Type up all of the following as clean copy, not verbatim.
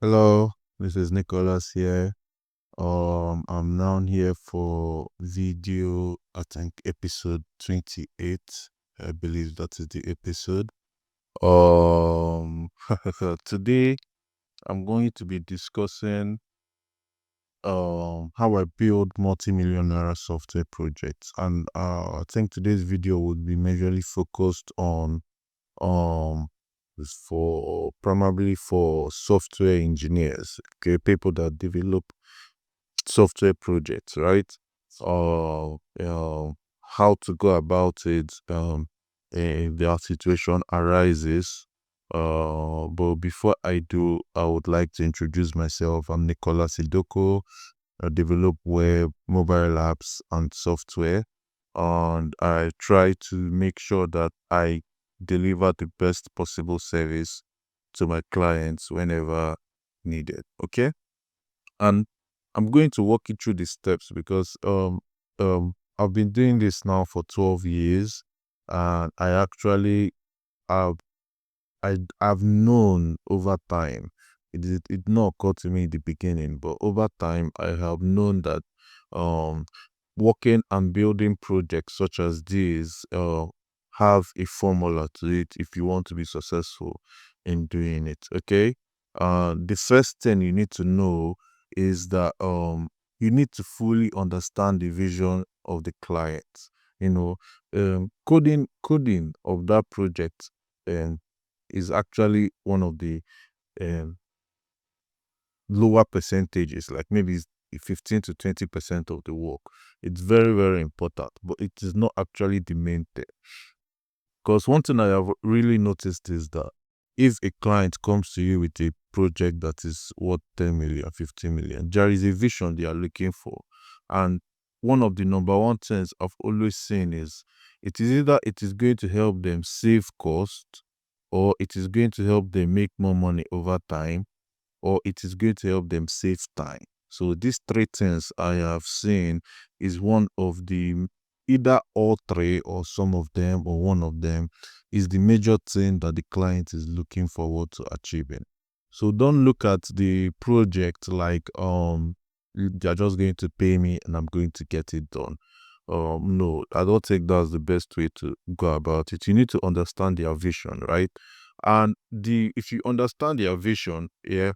Hello, this is Nicholas here. I'm now here for video, I think episode 28. I believe that is the episode. Um, Today I'm going to be discussing how I build multi-million naira software projects, and I think today's video would be majorly focused on um for primarily for software engineers, okay, people that develop software projects, right? How to go about it if their situation arises. But before I do, I would like to introduce myself. I'm Nicholas Idoko. I develop web, mobile apps, and software, and I try to make sure that I deliver the best possible service to my clients whenever needed. Okay, and I'm going to walk you through the steps because I've been doing this now for 12 years, and I actually have I've known over time. It not occur to me in the beginning, but over time I have known that um working and building projects such as these have a formula to it if you want to be successful in doing it. Okay. The first thing you need to know is that you need to fully understand the vision of the client. You know, coding of that project um is actually one of the um, lower percentages, like maybe it's 15 to 20% of the work. It's very, very important, but it is not actually the main thing. Because one thing I have really noticed is that if a client comes to you with a project that is worth 10 million, 15 million, there is a vision they are looking for. And one of the number one things I've always seen is it is either it is going to help them save cost, or it is going to help them make more money over time, or it is going to help them save time. So these three things I have seen is one of the either all three or some of them or one of them is the major thing that the client is looking forward to achieving. So don't look at the project like they're just going to pay me and I'm going to get it done. No, I don't think that's the best way to go about it. You need to understand their vision, right? And the if you understand their vision, yeah,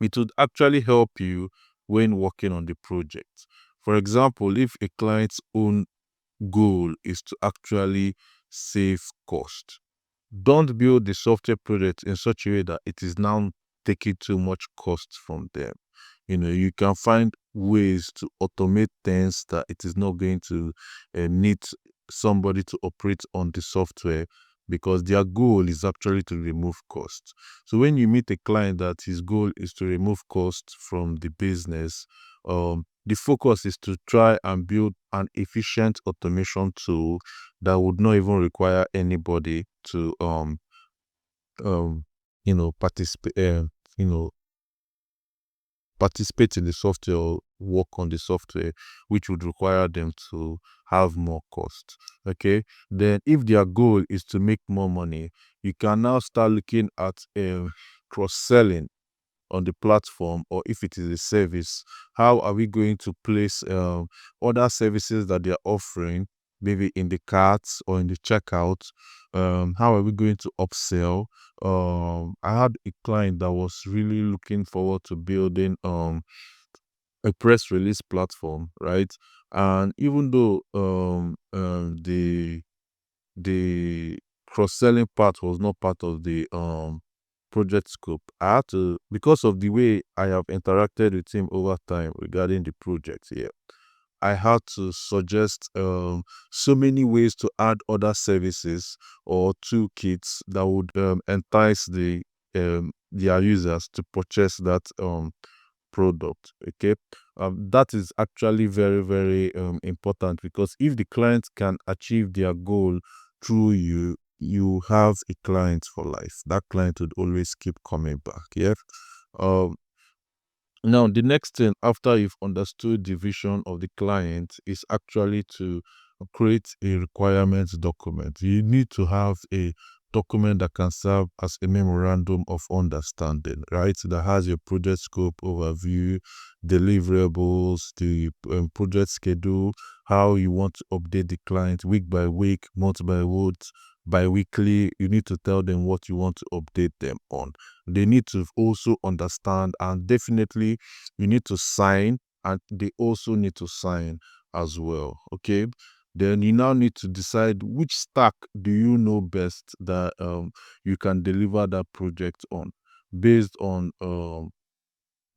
it would actually help you when working on the project. For example, if a client's own goal is to actually save cost, don't build the software project in such a way that it is now taking too much cost from them. You can find ways to automate things that it is not going to need somebody to operate on the software, because their goal is actually to remove costs. So when you meet a client that his goal is to remove costs from the business, the focus is to try and build an efficient automation tool that would not even require anybody to um participate you know participate in the software or work on the software, which would require them to have more cost. Okay. Then if their goal is to make more money, you can now start looking at cross-selling on the platform, or if it is a service, how are we going to place other services that they're offering, maybe in the carts or in the checkout. How are we going to upsell? I had a client that was really looking forward to building a press release platform, right? And even though the cross-selling part was not part of the project scope, I had to, because of the way I have interacted with him over time regarding the project here, I had to suggest so many ways to add other services or toolkits that would entice their users to purchase that product. Okay. That is actually very, very important, because if the client can achieve their goal through you, you have a client for life. That client would always keep coming back. Yeah. um Now, the next thing after you've understood the vision of the client is actually to create a requirements document. You need to have a document that can serve as a memorandum of understanding, right? That has your project scope overview, deliverables, the project schedule, how you want to update the client week by week, month by month, bi-weekly. You need to tell them what you want to update them on. They need to also understand, and definitely you need to sign, and they also need to sign as well. Okay, then you now need to decide which stack do you know best that you can deliver that project on, based on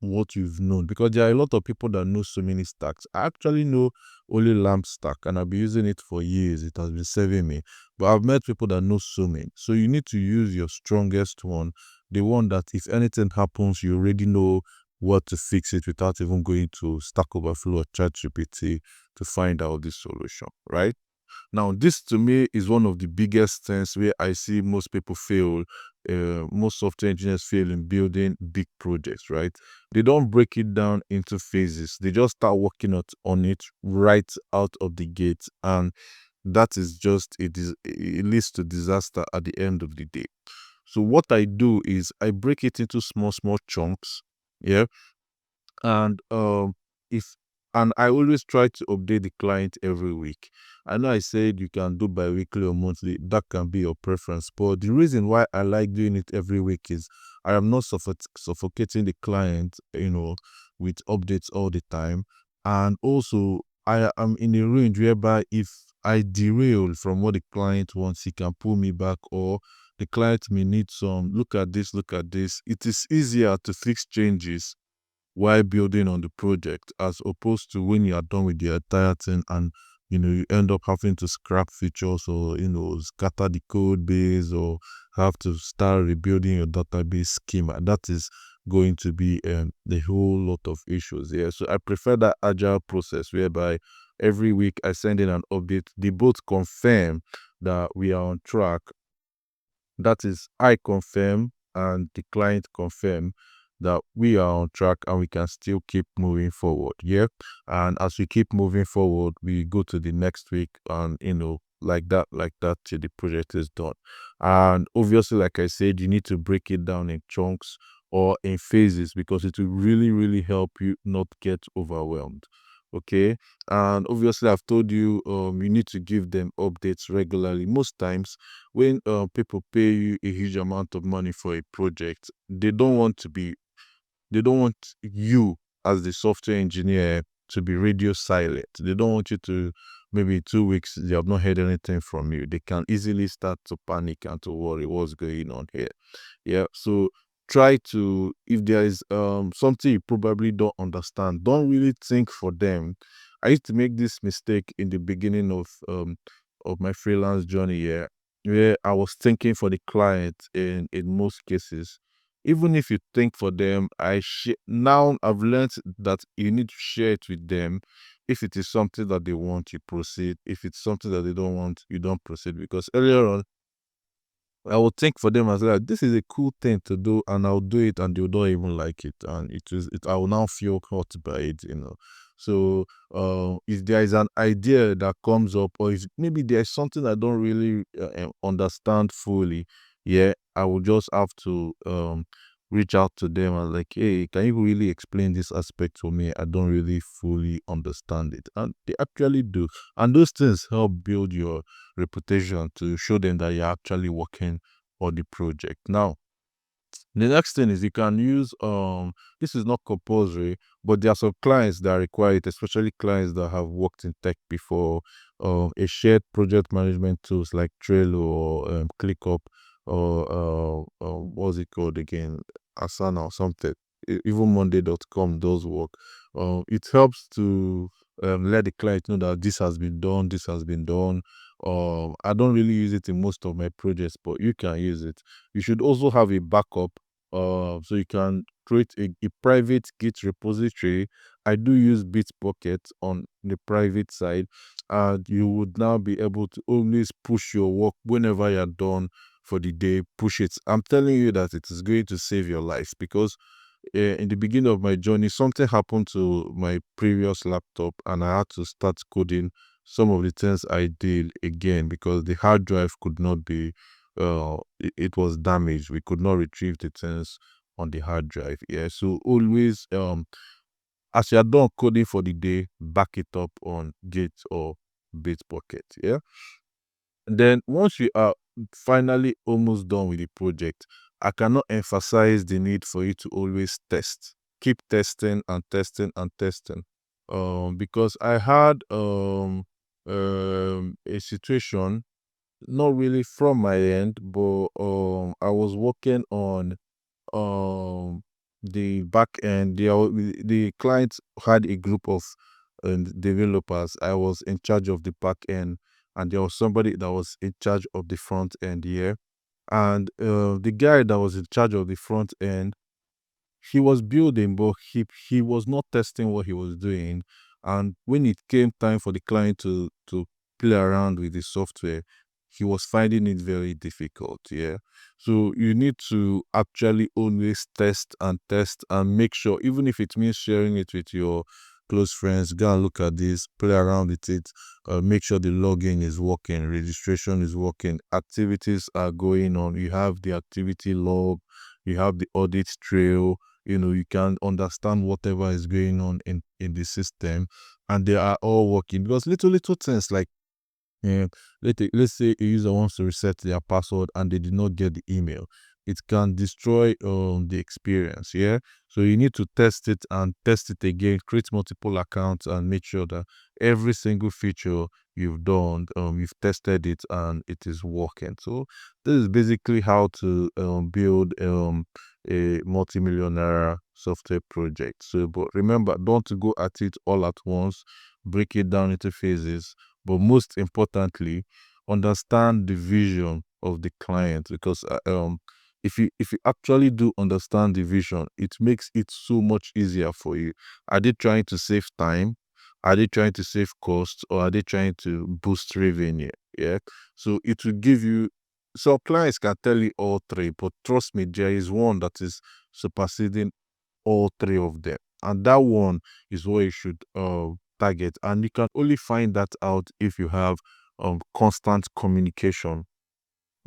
what you've known, because there are a lot of people that know so many stacks. I actually know only lamp stack, and I've been using it for years. It has been serving me, but I've met people that know so many. So you need to use your strongest one, the one that if anything happens, you already know what to fix it without even going to Stack Overflow or ChatGPT to find out the solution, right? Now, this to me is one of the biggest things where I see most people fail. Most software engineers fail in building big projects, right? They don't break it down into phases. They just start working on it right out of the gate, and that is just it leads to disaster at the end of the day. So what I do is I break it into small chunks. Yeah, and if and I always try to update the client every week. I know I said you can do bi-weekly or monthly, that can be your preference, but the reason why I like doing it every week is I am not suffocating the client, with updates all the time. And also I am in a range whereby if I derail from what the client wants, he can pull me back, or the client may need some look at this. It is easier to fix changes while building on the project, as opposed to when you are done with the entire thing, and you end up having to scrap features, or scatter the code base, or have to start rebuilding your database schema. That is going to be a whole lot of issues here. So I prefer that agile process whereby every week I send in an update. They both confirm that we are on track. That is, I confirm and the client confirm that we are on track and we can still keep moving forward. Yeah. And as we keep moving forward, we go to the next week, and like that till the project is done. And obviously, like I said, you need to break it down in chunks or in phases, because it will really, really help you not get overwhelmed. Okay. And obviously, I've told you you need to give them updates regularly. Most times when people pay you a huge amount of money for a project, they don't want you as the software engineer to be radio silent. They don't want you to, maybe 2 weeks they have not heard anything from you. They can easily start to panic and to worry what's going on here. Yeah. So try to, if there is something you probably don't understand, don't really think for them. I used to make this mistake in the beginning of my freelance journey here, where I was thinking for the client in most cases. Even if you think for them, now I've learned that you need to share it with them. If it is something that they want, you proceed. If it's something that they don't want, you don't proceed. Because earlier on, I would think for them as well, this is a cool thing to do, and I'll do it, and they don't even like it, and I will now feel hurt by it. So, if there is an idea that comes up, or if maybe there's something I don't really understand fully, yeah, I will just have to reach out to them and like, hey, can you really explain this aspect for me? I don't really fully understand it, and they actually do, and those things help build your reputation to show them that you're actually working on the project. Now, the next thing is you can use this is not compulsory, but there are some clients that require it, especially clients that have worked in tech before. A shared project management tools like Trello or ClickUp, or what's it called again? Asana or something. Even Monday.com does work. It helps to let the client know that this has been done, this has been done. I don't really use it in most of my projects, but you can use it. You should also have a backup, so you can create a private Git repository. I do use Bitbucket on the private side, and you would now be able to always push your work whenever you're done for the day. Push it. I'm telling you that it is going to save your life, because in the beginning of my journey, something happened to my previous laptop, and I had to start coding some of the things I did again, because the hard drive could not be it was damaged. We could not retrieve the things on the hard drive. Yeah. So always, as you are done coding for the day, back it up on Git or Bitbucket. Yeah. Then once we are finally almost done with the project, I cannot emphasize the need for you to always test. Keep testing and testing and testing. Because I had a situation, not really from my end, but I was working on um the back end. The client had a group of developers. I was in charge of the back end, and there was somebody that was in charge of the front end here. And the guy that was in charge of the front end, he was building, but he was not testing what he was doing. And when it came time for the client to play around with the software, he was finding it very difficult. Yeah. So you need to actually always test and make sure, even if it means sharing it with your close friends, go and look at this, play around with it, make sure the login is working, registration is working, activities are going on. You have the activity log, you have the audit trail, you can understand whatever is going on in the system, and they are all working. Because little things like, yeah, let's say a user wants to reset their password and they did not get the email. It can destroy the experience. Yeah. So you need to test it and test it again, create multiple accounts and make sure that every single feature you've done, you've tested it and it is working. So this is basically how to build a multi-millionaire software project. So but remember, don't go at it all at once, break it down into phases, but most importantly, understand the vision of the client, because if you actually do understand the vision, it makes it so much easier for you. Are they trying to save time? Are they trying to save costs, or are they trying to boost revenue? Yeah. So it will give you, so clients can tell you all three, but trust me, there is one that is superseding all three of them. And that one is what you should target. And you can only find that out if you have constant communication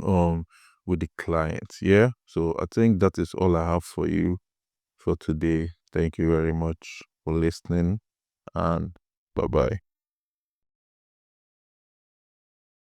um with the client. Yeah. So I think that is all I have for you for today. Thank you very much for listening, and bye bye.